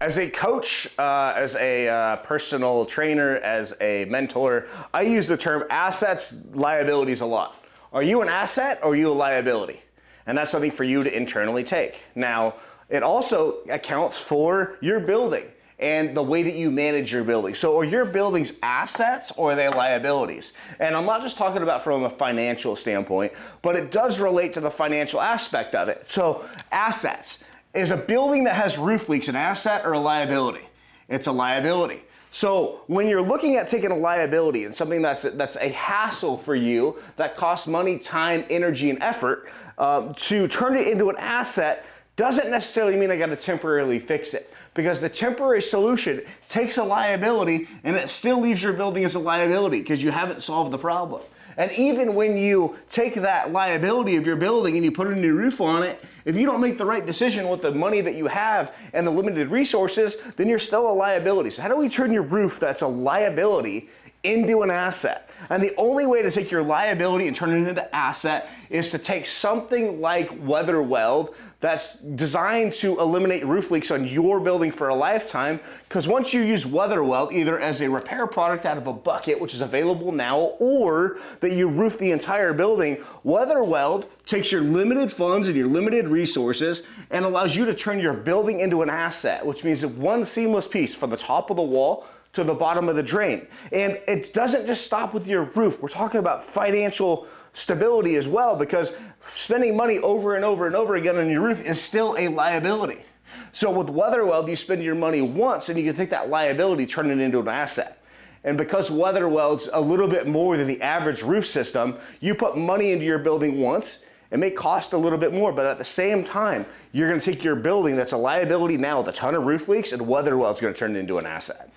As a coach, as a personal trainer, as a mentor, I use the term assets, liabilities a lot. Are you an asset or are you a liability? And that's something for you to internally take. Now, it also accounts for your building and the way that you manage your building. So are your buildings assets or are they liabilities? And I'm not just talking about from a financial standpoint, but it does relate to the financial aspect of it. So assets. Is a building that has roof leaks an asset or a liability? It's a liability. So when you're looking at taking a liability and something that's a hassle for you, that costs money, time, energy, and effort, to turn it into an asset doesn't necessarily mean I got to temporarily fix it. Because the temporary solution takes a liability and it still leaves your building as a liability because you haven't solved the problem. And even when you take that liability of your building and you put a new roof on it, if you don't make the right decision with the money that you have and the limited resources, then you're still a liability. So how do we turn your roof that's a liability into an asset? And the only way to take your liability and turn it into an asset is to take something like weather weld that's designed to eliminate roof leaks on your building for a lifetime, because once you use weather weld either as a repair product out of a bucket, which is available now, or that you roof the entire building, weather weld takes your limited funds and your limited resources and allows you to turn your building into an asset, which means that one seamless piece from the top of the wall to the bottom of the drain. And it doesn't just stop with your roof. We're talking about financial stability as well, because spending money over and over and over again on your roof is still a liability. So with weather weld, you spend your money once and you can take that liability, turn it into an asset. And because weather weld's a little bit more than the average roof system, you put money into your building once. It may cost a little bit more, but at the same time, you're going to take your building that's a liability now with a ton of roof leaks, and weather weld's going to turn it into an asset.